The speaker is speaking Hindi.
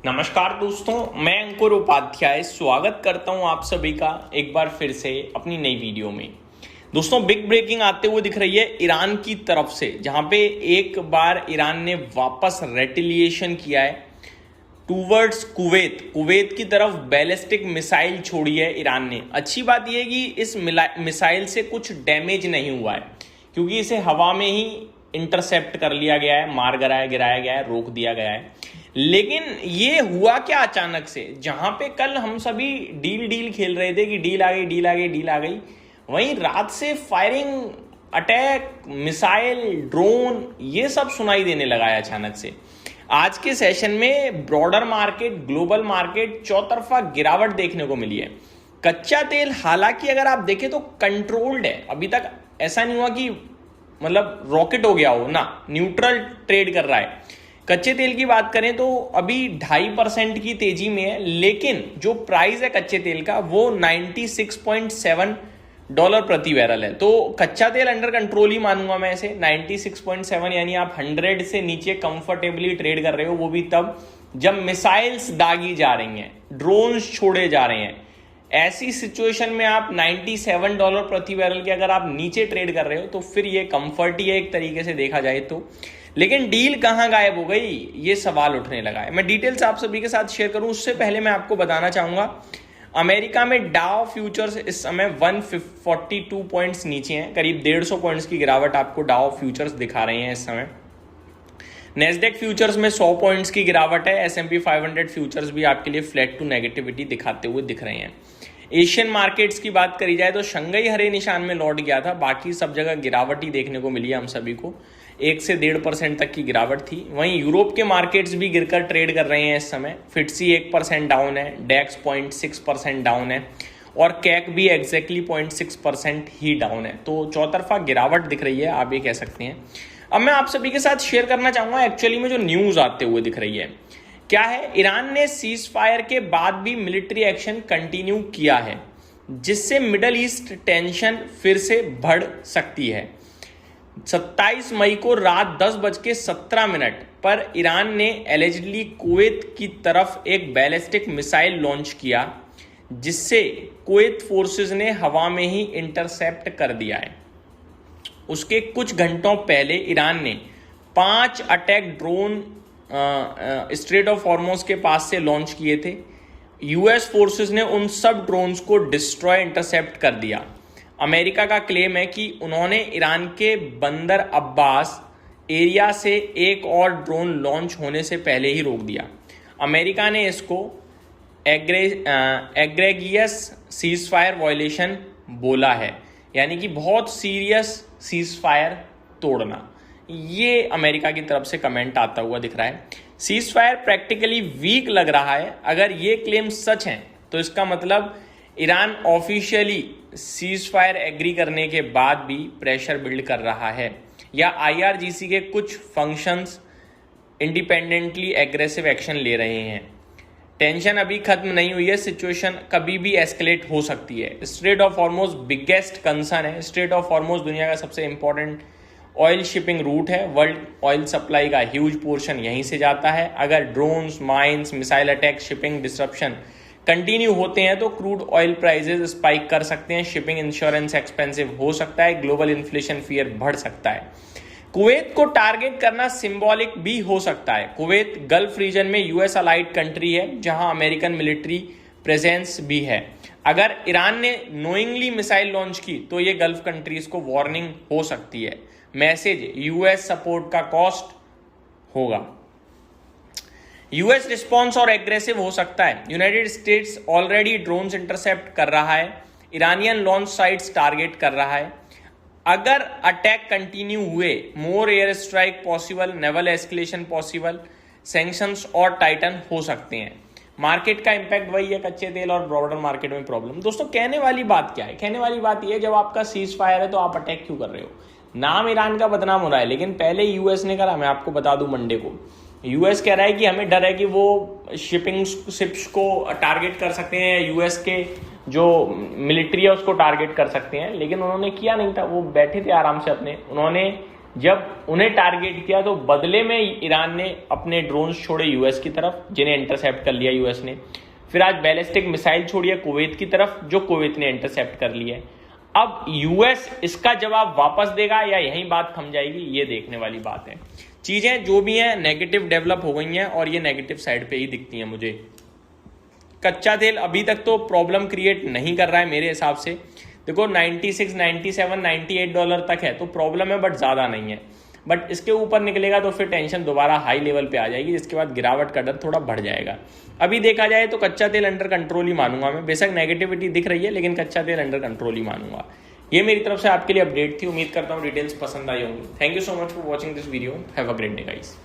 नमस्कार दोस्तों, मैं अंकुर उपाध्याय स्वागत करता हूं आप सभी का एक बार फिर से अपनी नई वीडियो में। दोस्तों, बिग ब्रेकिंग आते हुए दिख रही है ईरान की तरफ से, जहां पे एक बार ईरान ने वापस रेटिलिएशन किया है टूवर्ड्स कुवैत की तरफ बैलिस्टिक मिसाइल छोड़ी है ईरान ने। अच्छी बात यह है कि इस मिसाइल से कुछ डैमेज नहीं हुआ है, क्योंकि इसे हवा में ही इंटरसेप्ट कर लिया गया है, मार गिराया गया है, रोक दिया गया है। लेकिन ये हुआ क्या अचानक से, जहां पे कल हम सभी डील खेल रहे थे कि डील आ गई, वहीं रात से फायरिंग, अटैक, मिसाइल, ड्रोन, ये सब सुनाई देने लगा है अचानक से। आज के सेशन में ब्रॉडर मार्केट, ग्लोबल मार्केट चौतरफा गिरावट देखने को मिली है। कच्चा तेल हालांकि अगर आप देखें तो कंट्रोल्ड है, अभी तक ऐसा नहीं हुआ कि मतलब रॉकेट हो गया हो ना, न्यूट्रल ट्रेड कर रहा है। कच्चे तेल की बात करें तो अभी 2.5% की तेजी में है, लेकिन जो प्राइस है कच्चे तेल का वो $96.7 प्रति बैरल है। तो कच्चा तेल अंडर कंट्रोल ही मानूंगा मैं इसे। 96.7 यानी आप 100 से नीचे कंफर्टेबली ट्रेड कर रहे हो, वो भी तब जब मिसाइल्स दागी जा रही हैं, ड्रोन्स छोड़े जा रहे हैं। ऐसी सिचुएशन में आप $97 प्रति बैरल के अगर आप नीचे ट्रेड कर रहे हो तो फिर ये कंफर्ट ही है एक तरीके से देखा जाए तो। लेकिन डील कहां गायब हो गई, ये सवाल उठने लगा है। मैं डिटेल्स आप सभी के साथ शेयर करूं उससे पहले मैं आपको बताना चाहूंगा, अमेरिका में डाउ फ्यूचर्स इस समय 142 पॉइंट्स नीचे हैं, करीब 150 पॉइंट्स की गिरावट आपको डाउ फ्यूचर्स दिखा रहे हैं इस समय। नेस्डेक फ्यूचर्स में 100 पॉइंट्स की गिरावट है। S&P 500 फ्यूचर्स भी आपके लिए फ्लैट टू नेगेटिविटी दिखाते हुए दिख रहे हैं। एशियन मार्केट्स की बात करी जाए तो शंघाई हरे निशान में लौट गया था, बाकी सब जगह गिरावट ही देखने को मिली है हम सभी को। 1 से 1.5% तक की गिरावट थी। वहीं यूरोप के मार्केट्स भी गिरकर ट्रेड कर रहे हैं इस समय। FTSE 1% डाउन है, डेक्स 0.6% डाउन है और कैक भी एग्जैक्टली 0.6% ही डाउन है। तो चौतरफा गिरावट दिख रही है, आप ये कह सकते हैं। अब मैं आप सभी के साथ शेयर करना चाहूंगा एक्चुअली में जो न्यूज आते हुए दिख रही है क्या है। ईरान ने सीज फायर के बाद भी मिलिट्री एक्शन कंटिन्यू किया है, जिससे मिडल ईस्ट टेंशन फिर से बढ़ सकती है। 27 मई को रात 10:17 पर ईरान ने एलिजिडली कुवैत की तरफ एक बैलिस्टिक मिसाइल लॉन्च किया, जिससे कुवैत फोर्सेस ने हवा में ही इंटरसेप्ट कर दिया है। उसके कुछ घंटों पहले ईरान ने 5 attack drone straight of Hormuz के पास से लॉन्च किए थे। यूएस फोर्सेस ने उन सब ड्रोन्स को डिस्ट्रॉय, इंटरसेप्ट कर दिया। अमेरिका का क्लेम है कि उन्होंने ईरान के बंदर अब्बास एरिया से एक और ड्रोन लॉन्च होने से पहले ही रोक दिया। अमेरिका ने इसको एग्रेगियस सीज फायर वायलेशन बोला है, यानी कि बहुत सीरियस सीज फायर तोड़ना। ये अमेरिका की तरफ से कमेंट आता हुआ दिख रहा है। सीज फायर प्रैक्टिकली वीक लग रहा है। अगर ये क्लेम सच हैं तो इसका मतलब Iran officially ceasefire agree करने के बाद भी प्रेशर बिल्ड कर रहा है, या IRGC के कुछ फंक्शंस इंडिपेंडेंटली एग्रेसिव एक्शन ले रहे हैं। टेंशन अभी खत्म नहीं हुई है, सिचुएशन कभी भी एस्केलेट हो सकती है। Straight of Hormuz biggest concern है। स्ट्रेट ऑफ हॉर्मुज दुनिया का सबसे इंपॉर्टेंट ऑयल शिपिंग रूट है। वर्ल्ड ऑयल सप्लाई का ह्यूज पोर्शन यहीं से जाता है। अगर drones, mines, missile attack, shipping disruption continue होते हैं तो क्रूड ऑयल प्राइसेस स्पाइक कर सकते हैं, शिपिंग इंश्योरेंस एक्सपेंसिव हो सकता है, ग्लोबल इन्फ्लेशन फियर बढ़ सकता है। कुवैत को टारगेट करना सिंबॉलिक भी हो सकता है। कुवैत गल्फ रीजन में US अलाइड कंट्री है, जहां अमेरिकन मिलिट्री प्रेजेंस भी है। अगर ईरान ने नोइंगली मिसाइल लॉन्च की तो ये गल्फ कंट्रीज को वार्निंग हो सकती है। मैसेज US सपोर्ट का कॉस्ट होगा। US रिस्पॉन्स और एग्रेसिव हो सकता है। United states already drones intercept कर रहा है, ईरानियन लॉन्च साइट्स टारगेट कर रहा है। अगर अटैक कंटिन्यू हुए, मोर air strike possible, naval escalation possible, sanctions और टाइटन हो सकते हैं। मार्केट का इंपैक्ट वही है, कच्चे तेल और ब्रॉडर मार्केट में प्रॉब्लम। दोस्तों, कहने वाली बात क्या है? कहने वाली बात यह है, जब आपका सीज फायर है तो आप अटैक क्यों कर रहे हो? नाम ईरान का बदनाम हो रहा है, लेकिन पहले यूएस ने करा। मैं आपको बता दूं, मंडे को यूएस कह रहा है कि हमें डर है कि वो शिपिंग शिप्स को टारगेट कर सकते हैं, यूएस के जो मिलिट्री है उसको टारगेट कर सकते हैं। लेकिन उन्होंने किया नहीं था, वो बैठे थे आराम से अपने। उन्होंने जब उन्हें टारगेट किया तो बदले में ईरान ने अपने ड्रोन्स छोड़े यूएस की तरफ, जिन्हें इंटरसेप्ट कर लिया यूएस ने। फिर आज बैलिस्टिक मिसाइल छोड़ी है कुवैत की तरफ, जो कुवैत ने इंटरसेप्ट कर लिया है। अब यूएस इसका जवाब वापस देगा या यहीं बात थम जाएगी, ये देखने वाली बात है। चीजें जो भी हैं नेगेटिव डेवलप हो गई हैं और ये नेगेटिव साइड पे ही दिखती हैं मुझे। कच्चा तेल अभी तक तो प्रॉब्लम क्रिएट नहीं कर रहा है मेरे हिसाब से। देखो 96, 97, 98 डॉलर तक है तो प्रॉब्लम है, बट ज़्यादा नहीं है। बट इसके ऊपर निकलेगा तो फिर टेंशन दोबारा हाई लेवल पे आ जाएगी, जिसके बाद गिरावट का डर थोड़ा बढ़ जाएगा। अभी देखा जाए तो कच्चा तेल अंडर कंट्रोल ही मानूंगा मैं। बेशक नेगेटिविटी दिख रही है, लेकिन कच्चा तेल अंडर कंट्रोल ही मानूंगा। ये मेरी तरफ से आपके लिए अपडेट थी। उम्मीद करता हूँ डिटेल्स पसंद आई होंगी। Thank you so much for watching this video. Have a great day guys.